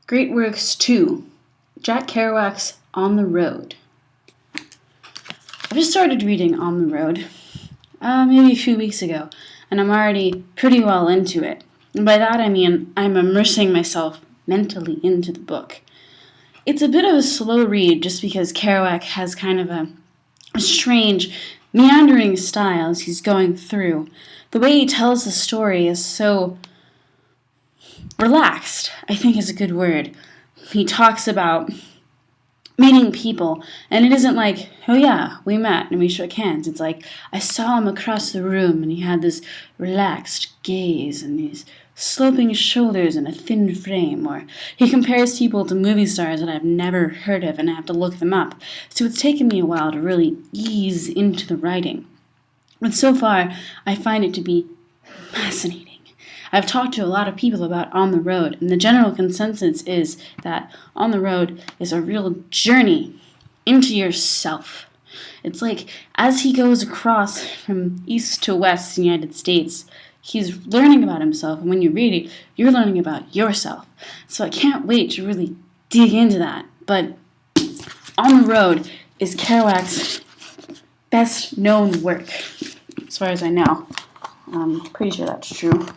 Great Works 2, Jack Kerouac's On the Road. I just started reading On the Road, maybe a few weeks ago, and I'm already pretty well into it. And by that I mean I'm immersing myself mentally into the book. It's a bit of a slow read just because Kerouac has kind of a strange, meandering style as he's going through. The way he tells the story is so relaxed, I think is a good word. He talks about meeting people, and it isn't like, oh yeah, we met and we shook hands. It's like, I saw him across the room and he had this relaxed gaze and these sloping shoulders and a thin frame. Or he compares people to movie stars that I've never heard of and I have to look them up. So it's taken me a while to really ease into the writing. But so far, I find it to be fascinating. I've talked to a lot of people about On the Road, and the general consensus is that On the Road is a real journey into yourself. It's like as he goes across from east to west in the United States, he's learning about himself, and when you read it, you're learning about yourself. So I can't wait to really dig into that. But On the Road is Kerouac's best known work, as far as I know. I'm pretty sure that's true.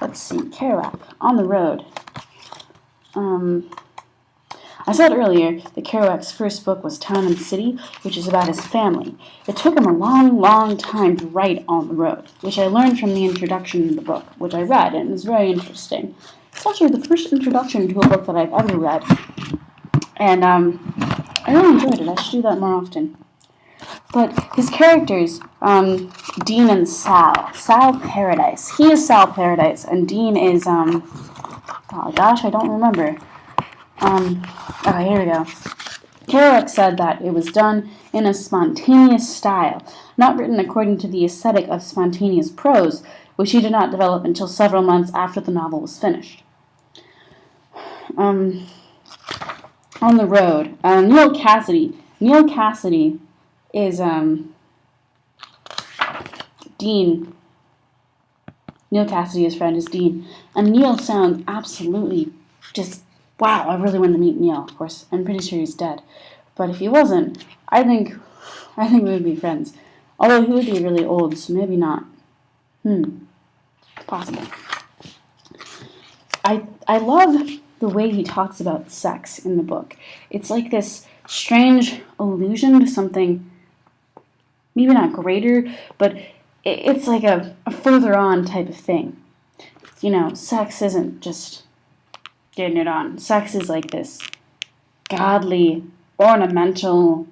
Let's see, Kerouac, On the Road. I said earlier that Kerouac's first book was Town and City, which is about his family. It took him a long, long time to write On the Road, which I learned from the introduction to the book, which I read, and it was very interesting. It's actually the first introduction to a book that I've ever read, and I really enjoyed it. I should do that more often. But his characters, Dean and Sal Paradise. He is Sal Paradise, and Dean is, oh gosh, I don't remember. Here we go. Kerouac said that it was done in a spontaneous style, not written according to the aesthetic of spontaneous prose, which he did not develop until several months after the novel was finished. On the Road. Neal Cassady. Neal Cassady is Dean. Neal Cassady's friend is Dean. And Neal sounds absolutely just, wow, I really want to meet Neal, of course. I'm pretty sure he's dead. But if he wasn't, I think we would be friends. Although he would be really old, so maybe not. Possible. I love the way he talks about sex in the book. It's like this strange allusion to something maybe not greater, but it's like a further on type of thing. You know, sex isn't just getting it on. Sex is like this godly, ornamental,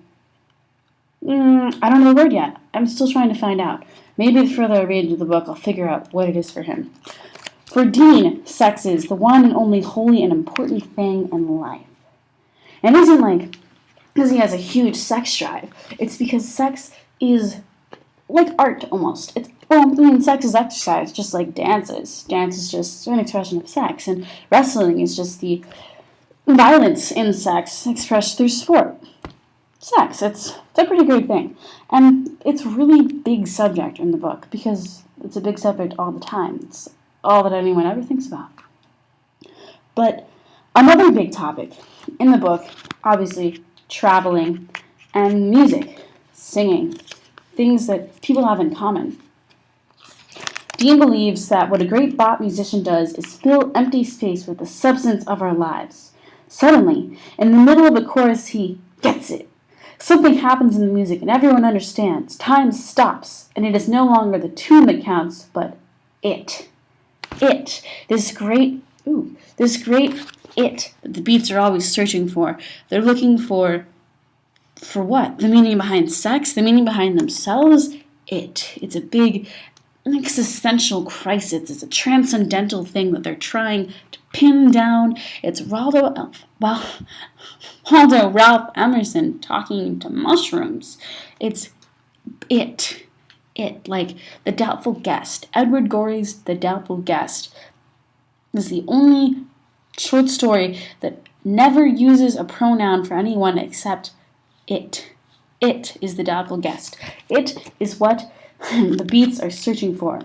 I don't know the word yet. I'm still trying to find out. Maybe the further I read into the book, I'll figure out what it is for him. For Dean, sex is the one and only holy and important thing in life. And it isn't like because he has a huge sex drive. It's because sex is like art almost. Sex is exercise, just like dance is. Dance is just an expression of sex, and wrestling is just the violence in sex expressed through sport. Sex, it's a pretty great thing. And it's a really big subject in the book, because it's a big subject all the time. It's all that anyone ever thinks about. But another big topic in the book, obviously, traveling and music, singing, things that people have in common. Dean believes that what a great bop musician does is fill empty space with the substance of our lives. Suddenly, in the middle of a chorus, he gets it. Something happens in the music and everyone understands. Time stops, and it is no longer the tune that counts, but it. It. This great it that the beats are always searching for. They're looking for what? The meaning behind sex? The meaning behind themselves? It's a big existential crisis. It's a transcendental thing that they're trying to pin down. It's Waldo Ralph Emerson talking to mushrooms. It's it, like The Doubtful Guest. Edward Gorey's The Doubtful Guest is the only short story that never uses a pronoun for anyone except it. It is the doubtful guest. It is what the beats are searching for.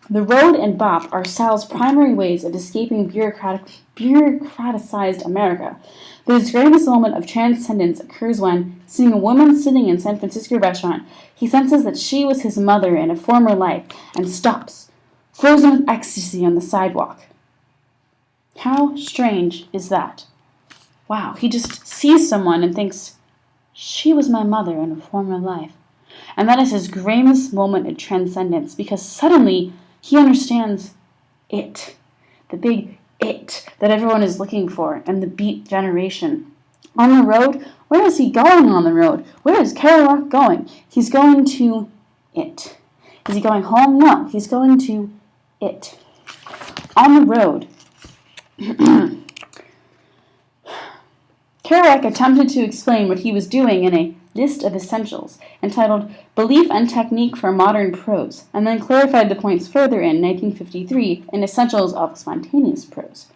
The road and bop are Sal's primary ways of escaping bureaucratized America. But his greatest moment of transcendence occurs when, seeing a woman sitting in a San Francisco restaurant, he senses that she was his mother in a former life and stops, frozen with ecstasy on the sidewalk. How strange is that? Wow, he just sees someone and thinks, she was my mother in a former life. And that is his greatest moment of transcendence, because suddenly he understands it, the big it that everyone is looking for, and the beat generation. On the road, where is he going on the road? Where is Kerouac going? He's going to it. Is he going home? No, he's going to it. On the road, Kerouac attempted to explain what he was doing in a list of essentials entitled Belief and Technique for Modern Prose, and then clarified the points further in 1953 in Essentials of Spontaneous Prose.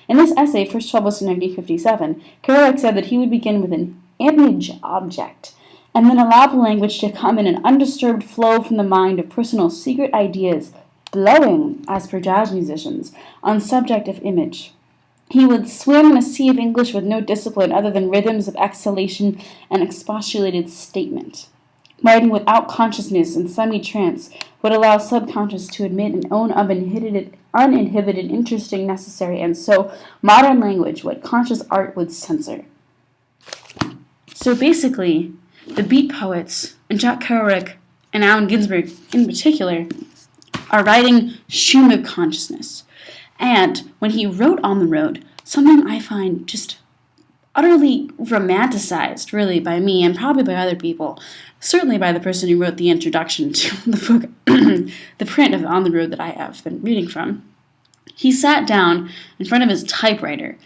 In this essay, first published in 1957, Kerouac said that he would begin with an image object, and then allow the language to come in an undisturbed flow from the mind of personal secret ideas, blowing, as per jazz musicians, on subject of image. He would swim in a sea of English with no discipline other than rhythms of exhalation and expostulated statement. Writing without consciousness and semi-trance would allow subconscious to admit an own uninhibited, interesting, necessary, and so modern language what conscious art would censor. So basically, the beat poets, and Jack Kerouac and Allen Ginsberg in particular, are writing stream of consciousness. And when he wrote On the Road, something I find just utterly romanticized, really, by me and probably by other people, certainly by the person who wrote the introduction to the book, the print of On the Road that I have been reading from, he sat down in front of his typewriter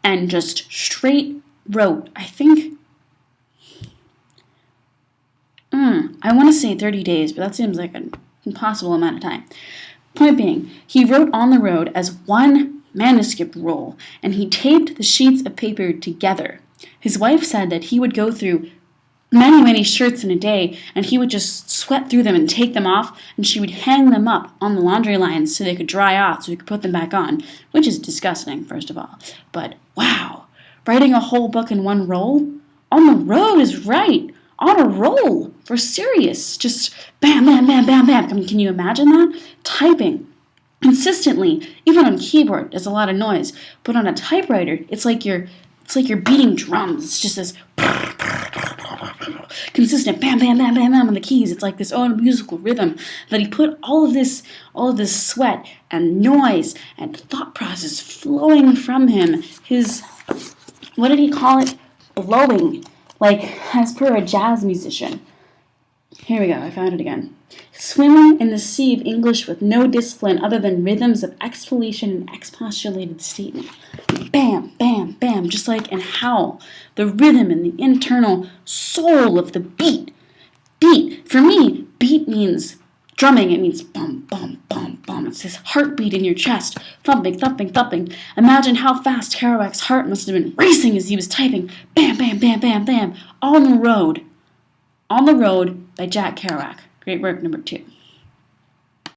and just straight wrote, I think, I want to say 30 days, but that seems like an impossible amount of time. Point being, he wrote On the Road as one manuscript roll, and he taped the sheets of paper together. His wife said that he would go through many, many shirts in a day, and he would just sweat through them and take them off, and she would hang them up on the laundry lines so they could dry off so he could put them back on, which is disgusting, first of all. But wow, writing a whole book in one roll? On the Road is right. On a roll, for serious, just bam, bam, bam, bam, bam. Can you imagine that? Typing consistently, even on keyboard, there's a lot of noise, but on a typewriter, it's like you're beating drums. It's just this consistent bam, bam, bam, bam, bam on the keys. It's like this own musical rhythm that he put all of this sweat and noise and thought process flowing from him. His, what did he call it? Blowing. Like, as per a jazz musician. Here we go, I found it again. Swimming in the sea of English with no discipline other than rhythms of exhalation and expostulated statement. Bam, bam, bam, just like in Howl. The rhythm and the internal soul of the beat. Beat, for me, beat means drumming. It means bum, bum, bum, bum. It's this heartbeat in your chest. Thumping, thumping, thumping. Imagine how fast Kerouac's heart must have been racing as he was typing. Bam, bam, bam, bam, bam. On the Road. On the Road by Jack Kerouac. Great work, number 2.